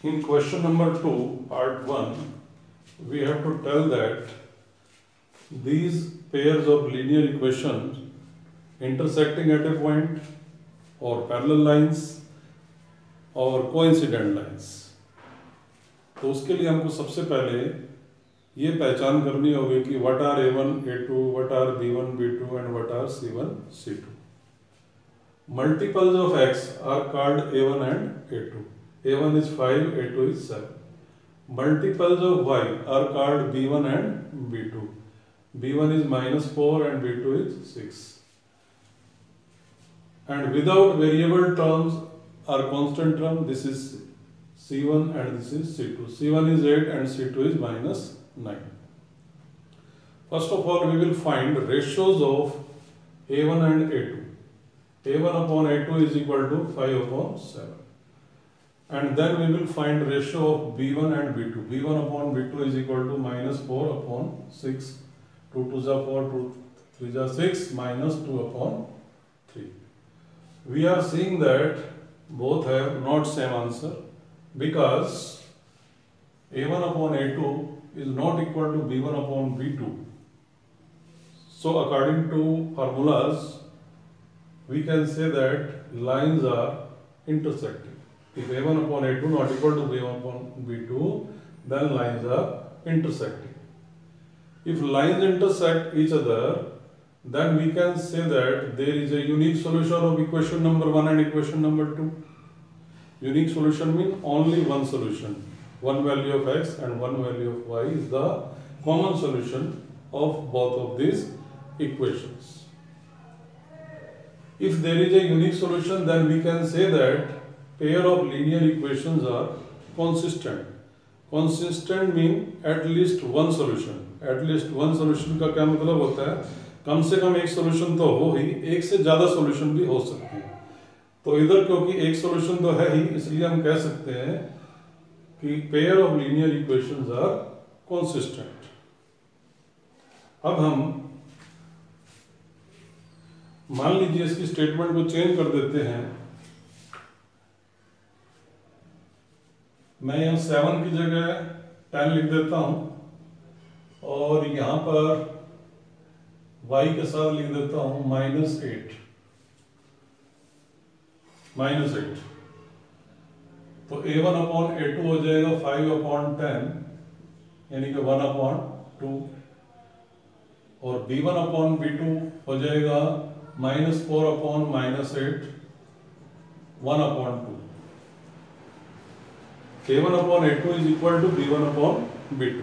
In question number 2, part 1, we have to tell that these pairs of linear equations intersecting at a point or parallel lines or coincident lines. तो उसके लिए हमको सबसे पहले ये पहचान करनी होगी कि what are A1, A2, what are B1, B2 and what are C1, C2. Multiples of x are called A1 and A2. A1 is 5, A2 is 7. Multiples of y are called B1 and B2. B1 is -4 and B2 is 6. And without variable terms or constant term, this is C1 and this is C2. C1 is 8 and C2 is -9. First of all, we will find ratios of A1 and A2. A1 upon A2 is equal to 5 upon 7. And then we will find ratio of B1 and B2. B1 upon B2 is equal to -4 upon 6. 2 2s are 4, 2 3s are 6, -2 upon 3. We are seeing that both have not same answer because A1 upon A2 is not equal to B1 upon B2. So according to formulas, we can say that lines are intersecting. If A1 upon A2 not equal to B1 upon B2, then lines are intersecting. If lines intersect each other, then we can say that there is a unique solution of equation number 1 and equation number 2. Unique solution means only one solution. One value of x and one value of y is the common solution of both of these equations. If there is a unique solution, then we can say that pair of linear equations are consistent. Consistent means at least one solution. At least one solution का क्या मतलब होता है? कम से कम एक solution तो हो ही, एक से ज़्यादा solution भी हो सकती है. तो इधर क्योंकि एक solution तो है ही, इसलिए हम कह सकते हैं कि pair of linear equations are consistent. अब हम मान लीजिए इसकी स्टेटमेंट को चेंज कर देते हैं. मैं यहाँ 7 की जगह 10 लिख देता हूँ और यहाँ पर y के साथ लिख देता हूँ -8. तो A1 अपॉन A2 हो जाएगा 5 अपॉन 10 यानी कि 1 अपॉन 2 और B1 अपॉन B2 हो जाएगा -4 upon -8 1 upon 2. A1 upon A2 is equal to B1 upon B2.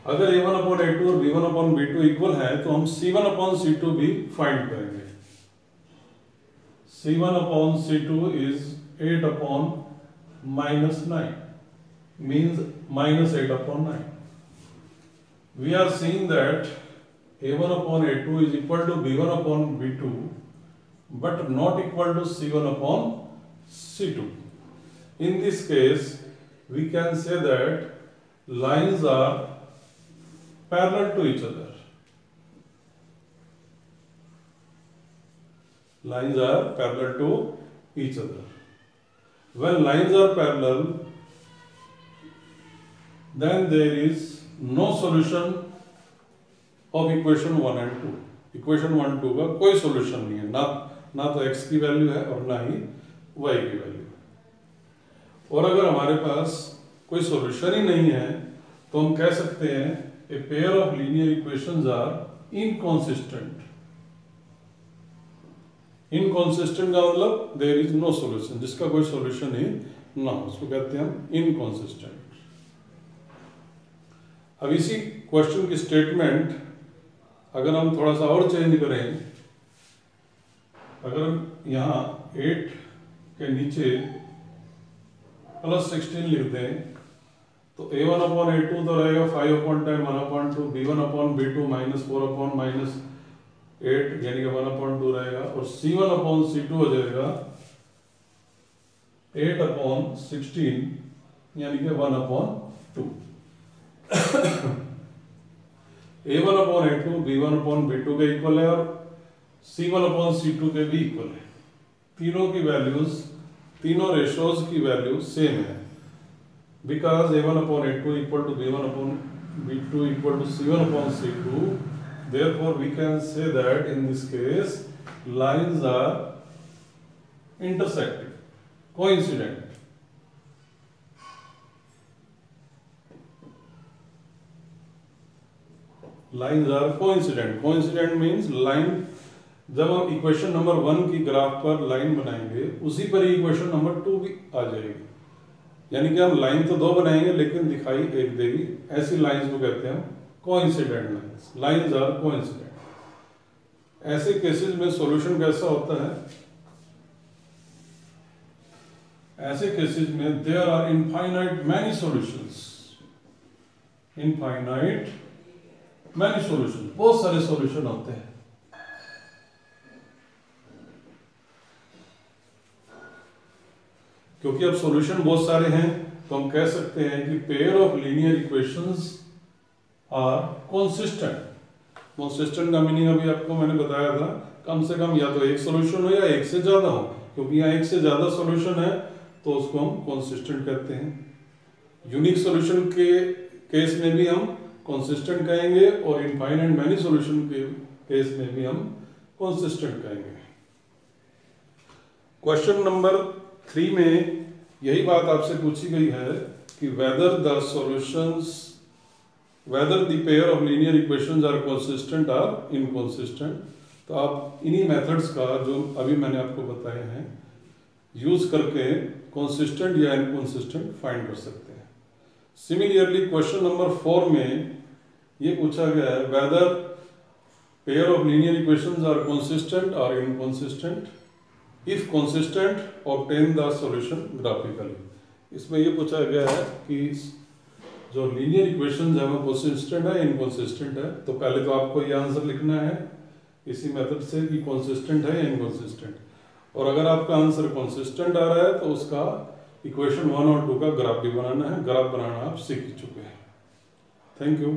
अगर A1 upon A2 और B1 upon B2 इक्वल है तो हम C1 upon C2 भी फाइंड करेंगे. C1 upon C2 is 8 upon -9 means -8 upon 9. We are seeing that A1 upon A2 is equal to B1 upon B2 but not equal to C1 upon C2. In this case, we can say that lines are parallel to each other. Lines are parallel to each other. When lines are parallel, then there is no solution of equation 1 and 2. Equation 1 2 का कोई solution नहीं है. ना तो x की value है और ना ही y की वैल्यू. और अगर हमारे पास कोई सॉल्यूशन ही नहीं है तो हम कह सकते हैं a pair of linear equations are inconsistent. Inconsistent का मतलब देयर इज नो सॉल्यूशन, जिसका कोई सॉल्यूशन ही ना हो, उसको कहते हैं हम इनकॉन्सिस्टेंट. अब इसी क्वेश्चन की स्टेटमेंट अगर हम थोड़ा सा और चेंज करें, अगर यहाँ 8 के नीचे +16 लिख दें तो A1 अपॉन A2 तो रहेगा 5 upon 10 1 upon 2. B1 upon B2 -4 upon -8 यानी कि 1 अपॉन 2 रहेगा और C1 अपॉन C2 हो जाएगा 8 अपॉन 16 यानी कि 1 upon 2. A1 upon A2 B1 upon B2 के इक्वल है और C1 अपॉन C2 के भी इक्वल है. तीनों की वैल्यूज तीनों रेशोज की वैल्यू सेम है, because a1/a2 equal to b1/b2 equal to c1/c2, therefore we can say that in this case lines are intersecting, coincident. Lines are coincident. Coincident means line, जब हम equation number 1 की graph पर line बनाएंगे उसी पर ही equation number 2 भी आ जाएगी, यानी कि हम लाइन तो 2 बनाएंगे लेकिन दिखाई एक देगी, ऐसी लाइंस को कहते हैं हम coincident lines. Lines are coincident. ऐसे केसेस में सॉल्यूशन कैसा होता है? ऐसे केसेस में there are infinite many solutions, infinite many solution, बहुत सारे सॉल्यूशन होते हैं। क्योंकि अब सॉल्यूशन बहुत सारे हैं तो हम कह सकते हैं कि pair of linear equations are consistent. Consistent का मीनिंग अभी आपको मैंने बताया था, कम से कम या तो एक सॉल्यूशन हो या एक से ज्यादा हो, क्योंकि यहाँ एक से ज्यादा सॉल्यूशन है तो उसको हम कंसिस्टेंट कहते हैं। यूनिक सॉल्यूशन के केस में भी हम कंसिस्टेंट कहेंगे और इनफाइनाइट मैनी सॉल्यूशन के केस में भी हम कंसिस्टेंट कहेंगे। क्वेश्चन नंबर 3 में यही बात आपसे पूछी गई है कि whether the solutions, whether the pair of linear equations are consistent or inconsistent. तो आप इन्हीं मेथड्स का जो अभी मैंने आपको बताए हैं यूज करके कंसिस्टेंट या इनकंसिस्टेंट फाइंड कर सकते हैं। सिमिलरली क्वेश्चन नंबर 4 में ये पूछा गया है whether pair of linear equations are consistent और inconsistent, if consistent obtain the solution graphically. इसमें ये पूछा गया है कि जो लीनियर इक्वेशंस है वो कंसिस्टेंट है इनकंसिस्टेंट है। तो पहले तो आपको ये आंसर लिखना है इसी मेथड से कि कंसिस्टेंट है या इनकंसिस्टेंट, और अगर आपका आंसर कंसिस्टेंट आ रहा है तो उसका इक्वेशन 1 और 2 का ग्राफ भी बनाना है। ग्राफ बनाना आप सीख चुके हैं। Thank you.